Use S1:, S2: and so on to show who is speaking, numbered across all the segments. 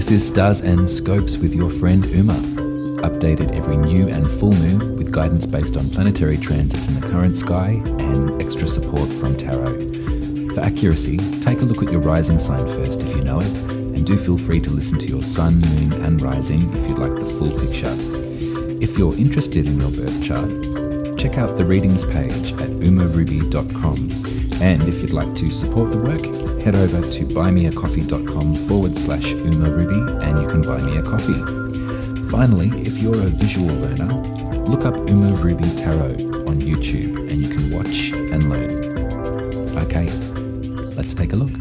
S1: This is Stars and Scopes with your friend Uma, updated every new and full moon with guidance based on planetary transits in the current sky and extra support from tarot. For accuracy, take a look at your rising sign first if you know it, and do feel free to listen to your sun, moon and rising if you'd like the full picture. If you're interested in your birth chart, check out the readings page at umaruby.com. And if you'd like to support the work, head over to buymeacoffee.com/umaruby and you can buy me a coffee. Finally, if you're a visual learner, look up Uma Ruby Tarot on YouTube and you can watch and learn. Okay, let's take a look.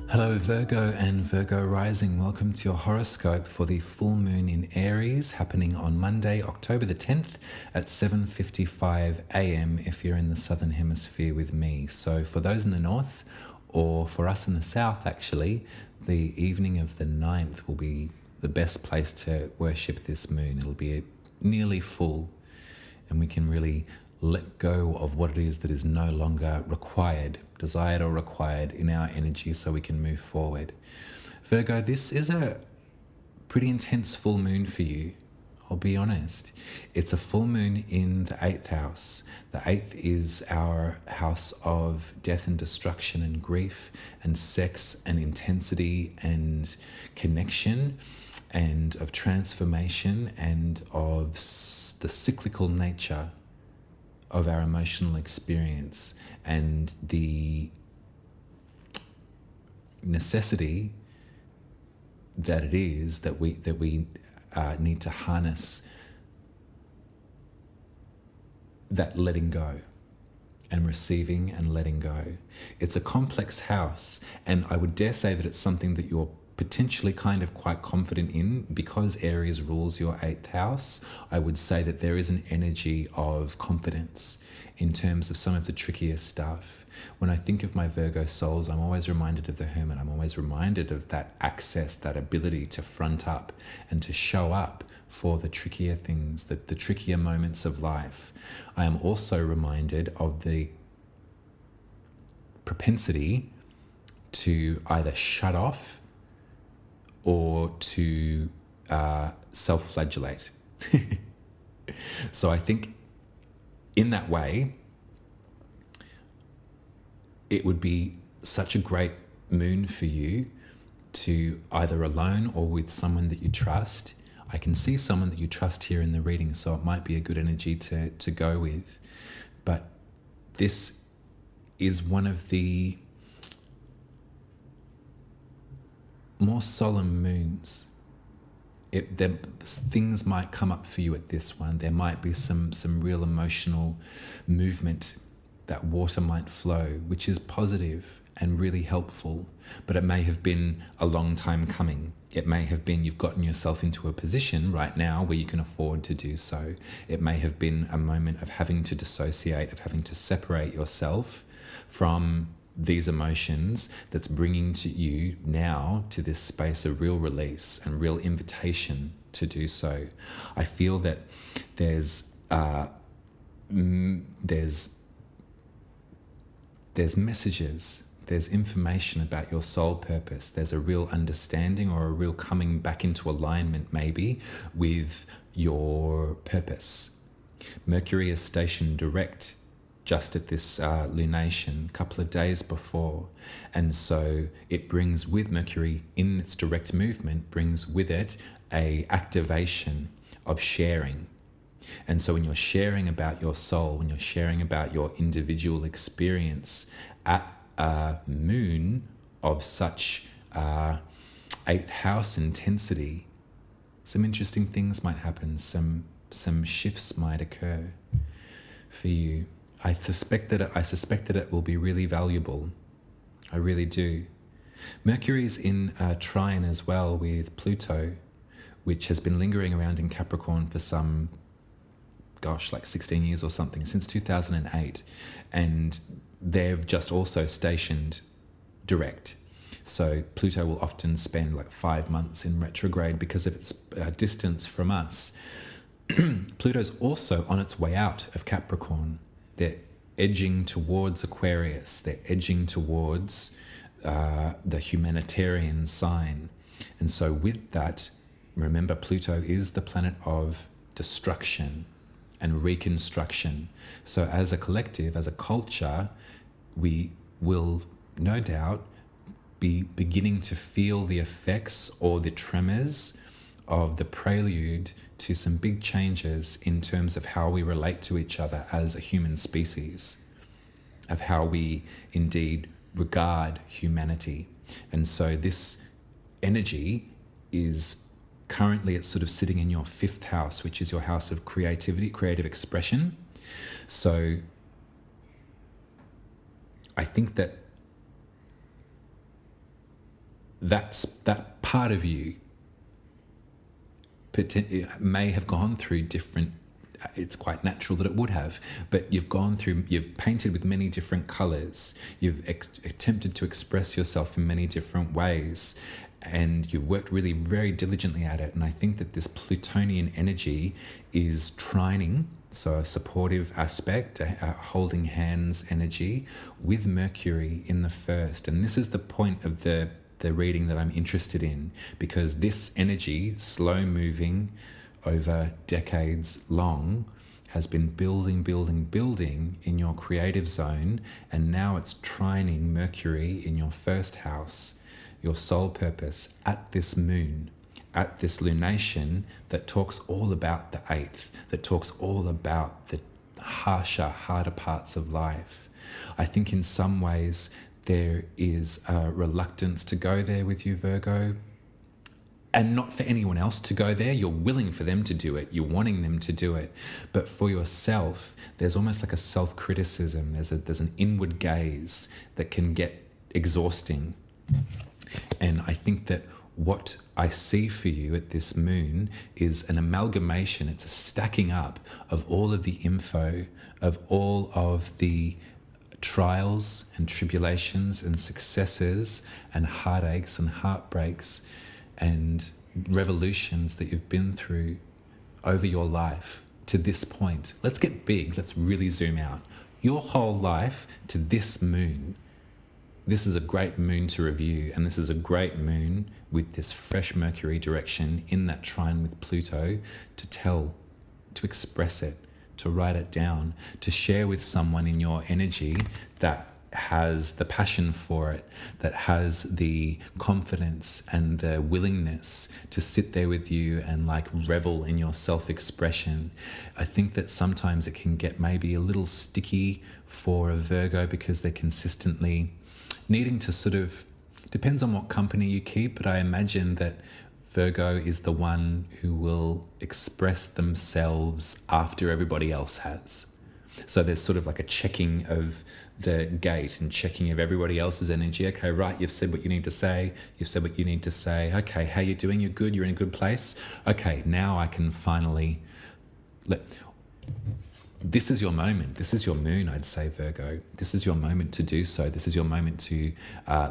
S1: Hello Virgo and Virgo rising, welcome to your horoscope for the full moon in Aries happening on Monday, October the 10th at 7:55 a.m. if you're in the southern hemisphere with me. So for those in the north, or for us in the south actually, the evening of the 9th will be the best place to worship this moon. It'll be nearly full and we can really let go of what it is that is no longer required, desired or required in our energy so we can move forward. Virgo, this is a pretty intense full moon for you. I'll be honest. It's a full moon in the 8th house. The 8th is our house of death and destruction and grief and sex and intensity and connection and of transformation and of the cyclical nature of our emotional experience and the necessity that it is that we need to harness that letting go and receiving and letting go. It's a complex house, and I would dare say that it's something that you're potentially kind of quite confident in because Aries rules your 8th house. I would say that there is an energy of confidence in terms of some of the trickier stuff. When I think of my Virgo souls, I'm always reminded of the Hermit. I'm always reminded of that access, that ability to front up and to show up for the trickier things, the trickier moments of life. I am also reminded of the propensity to either shut off or to self-flagellate. So I think in that way, it would be such a great moon for you to either alone or with someone that you trust. I can see someone that you trust here in the reading, so it might be a good energy to go with. But this is one of the more solemn moons. Things might come up for you at this one. There might be some real emotional movement. That water might flow, which is positive and really helpful, but it may have been a long time coming. It may have been you've gotten yourself into a position right now where you can afford to do so. It may have been a moment of having to dissociate, of having to separate yourself from these emotions that's bringing to you now to this space of real release and real invitation to do so. I feel that there's messages, there's information about your soul purpose. There's a real understanding or a real coming back into alignment maybe with your purpose. Mercury is stationed direct just at this lunation a couple of days before. And so it brings with Mercury in its direct movement, brings with it a activation of sharing. And so when you're sharing about your soul, when you're sharing about your individual experience at a moon of such 8th house intensity, some interesting things might happen, some shifts might occur for you. I suspect that it will be really valuable. I really do. Mercury's in trine as well with Pluto, which has been lingering around in Capricorn for some, like 16 years or something, since 2008. And they've just also stationed direct. So Pluto will often spend like 5 months in retrograde because of its distance from us. Pluto's also on its way out of Capricorn. They're edging towards Aquarius. They're edging towards the humanitarian sign. And so with that, remember, Pluto is the planet of destruction and reconstruction. So as a collective, as a culture, we will no doubt be beginning to feel the effects or the tremors of the prelude to some big changes in terms of how we relate to each other as a human species, of how we indeed regard humanity. And so this energy is currently, it's sort of sitting in your 5th house, which is your house of creativity, creative expression. So I think that that part of you may have gone through different, it's quite natural that it would have, but you've painted with many different colors, you've attempted to express yourself in many different ways, and you've worked really very diligently at it. And I think that this Plutonian energy is trining, so a supportive aspect, a holding hands energy with Mercury in the 1st. And this is the point of the reading that I'm interested in, because this energy, slow moving over decades long, has been building in your creative zone, and now it's trining Mercury in your 1st house, your soul purpose, at this moon, at this lunation that talks all about the 8th, that talks all about the harder parts of life. I think in some ways there is a reluctance to go there with you, Virgo, and not for anyone else to go there. You're willing for them to do it. You're wanting them to do it. But for yourself, there's almost like a self-criticism. There's an inward gaze that can get exhausting. And I think that what I see for you at this moon is an amalgamation. It's a stacking up of all of the info, of all of the trials and tribulations and successes and heartaches and heartbreaks and revolutions that you've been through over your life to this point. Let's get big. Let's really zoom out. Your whole life to this moon. This is a great moon to review, and this is a great moon with this fresh Mercury direction in that trine with Pluto to tell, to express it, to write it down, to share with someone in your energy that has the passion for it, that has the confidence and the willingness to sit there with you and like revel in your self-expression. I think that sometimes it can get maybe a little sticky for a Virgo because they're consistently needing to sort of, depends on what company you keep, but I imagine that Virgo is the one who will express themselves after everybody else has. So there's sort of like a checking of the gate and checking of everybody else's energy. Okay, right, you've said what you need to say. You've said what you need to say. Okay, how you doing? You're good? You're in a good place? Okay, now I can finally this is your moment. This is your moon, I'd say, Virgo. This is your moment to do so. This is your moment to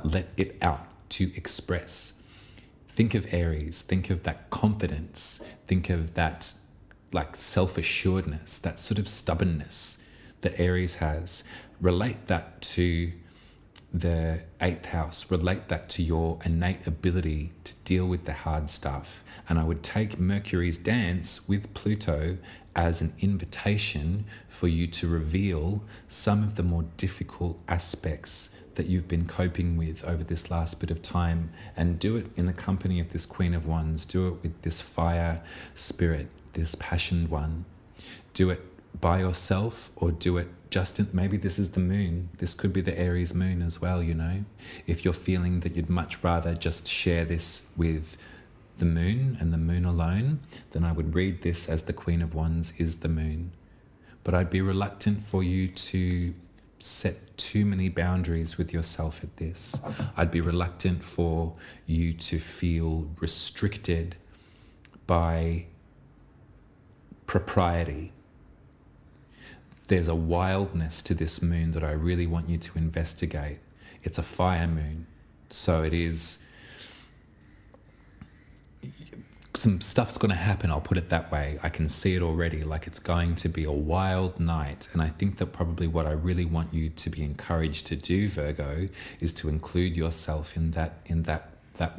S1: let it out, to express. Think of Aries. Think of that confidence. Think of that like self-assuredness, that sort of stubbornness that Aries has. Relate that to the 8th house. Relate that to your innate ability to deal with the hard stuff. And I would take Mercury's dance with Pluto as an invitation for you to reveal some of the more difficult aspects that you've been coping with over this last bit of time, and do it in the company of this Queen of Wands. Do it with this fire spirit, this passionate one. Do it by yourself, or do it just in, maybe this is the moon. This could be the Aries moon as well, you know. If you're feeling that you'd much rather just share this with the moon and the moon alone, then I would read this as the Queen of Wands is the moon. But I'd be reluctant for you to set too many boundaries with yourself at this. I'd be reluctant for you to feel restricted by propriety. There's a wildness to this moon that I really want you to investigate. It's a fire moon, so it is some stuff's going to happen, I'll put it that way. I can see it already, like it's going to be a wild night. And I think that probably what I really want you to be encouraged to do, Virgo, is to include yourself in that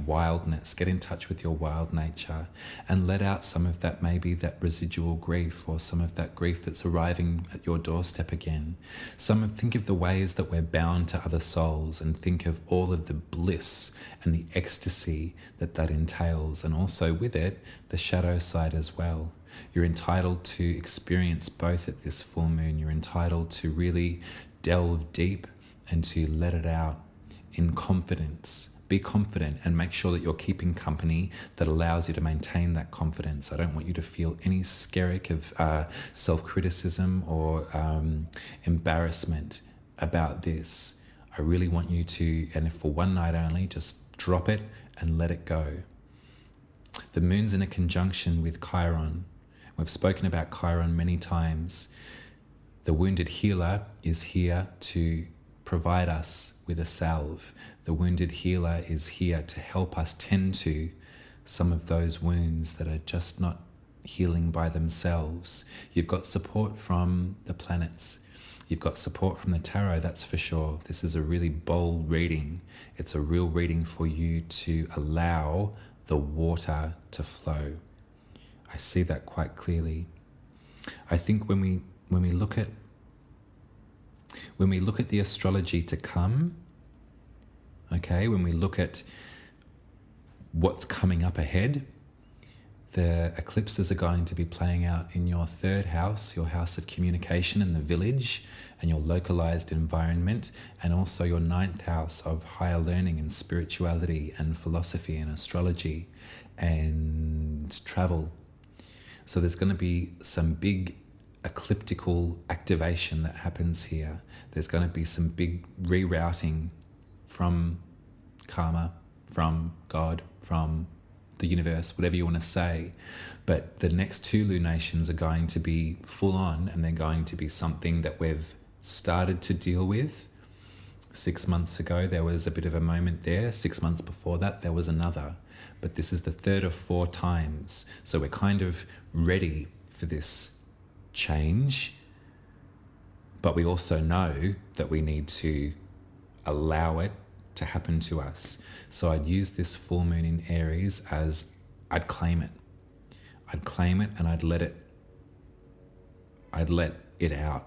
S1: wildness. Get in touch with your wild nature and let out some of that, maybe that residual grief, or some of that grief that's arriving at your doorstep again. Think of the ways that we're bound to other souls, and think of all of the bliss and the ecstasy that entails, and also with it the shadow side as well. You're entitled to experience both at this full moon. You're entitled to really delve deep and to let it out in confidence. Be confident, and make sure that you're keeping company that allows you to maintain that confidence. I don't want you to feel any skerrick of self-criticism or embarrassment about this. I really want you to, and if for one night only, just drop it and let it go. The moon's in a conjunction with Chiron. We've spoken about Chiron many times. The wounded healer is here to provide us with a salve. The wounded healer is here to help us tend to some of those wounds that are just not healing by themselves. You've got support from the planets. You've got support from the tarot, that's for sure. This is a really bold reading. It's a real reading for you to allow the water to flow. I see that quite clearly. I think when we look at the astrology to come, okay, when we look at what's coming up ahead, the eclipses are going to be playing out in your third house, your house of communication and the village and your localized environment, and also your ninth house of higher learning and spirituality and philosophy and astrology and travel. So there's going to be some big ecliptical activation that happens here. There's going to be some big rerouting from karma, from God, from the universe, whatever you want to say. But the next two lunations are going to be full on, and they're going to be something that we've started to deal with. 6 months ago, there was a bit of a moment there. 6 months before that, there was another. But this is the third of 4 times. So we're kind of ready for this change. But we also know that we need to allow it to happen to us. So I'd use this full moon in Aries as I'd claim it. I'd claim it and I'd let it out.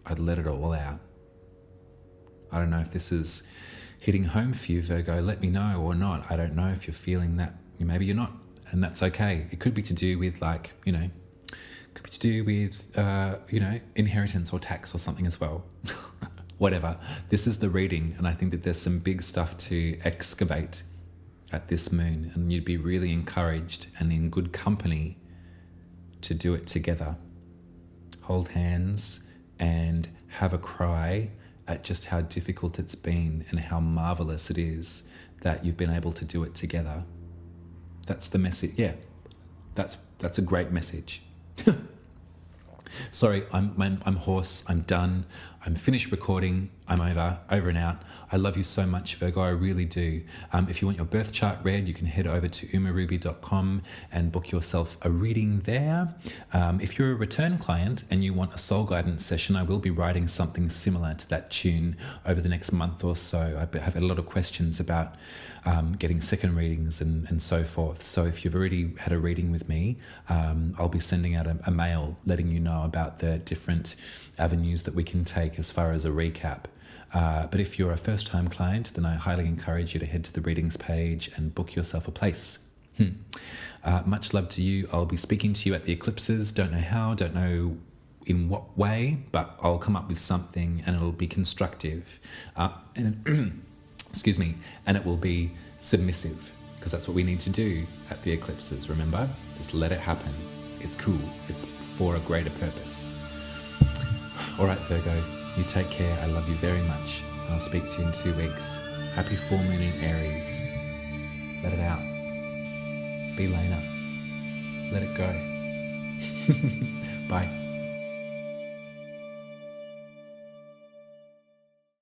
S1: I'd let it all out. I don't know if this is hitting home for you, Virgo. Let me know or not. I don't know if you're feeling that. Maybe you're not, and that's okay. It could be to do with inheritance or tax or something as well. Whatever. This is the reading, and I think that there's some big stuff to excavate at this moon, and you'd be really encouraged and in good company to do it together. Hold hands and have a cry at just how difficult it's been and how marvelous it is that you've been able to do it together. That's the message. Yeah, that's a great message. Sorry, I'm hoarse. I'm done. I'm finished recording. I'm over and out. I love you so much, Virgo. I really do. If you want your birth chart read, you can head over to umaruby.com and book yourself a reading there. If you're a return client and you want a soul guidance session, I will be writing something similar to that tune over the next month or so. I have a lot of questions about getting second readings and so forth. So if you've already had a reading with me, I'll be sending out a mail letting you know about the different avenues that we can take as far as a recap. But if you're a first-time client, then I highly encourage you to head to the readings page and book yourself a place. Much love to you. I'll be speaking to you at the eclipses. Don't know how, don't know in what way, but I'll come up with something and it'll be constructive. Excuse me, and it will be submissive, because that's what we need to do at the eclipses, remember? Just let it happen. It's cool. It's for a greater purpose. All right, Virgo, you take care. I love you very much. And I'll speak to you in 2 weeks. Happy full moon in Aries. Let it out. Be Lena. Let it go. Bye.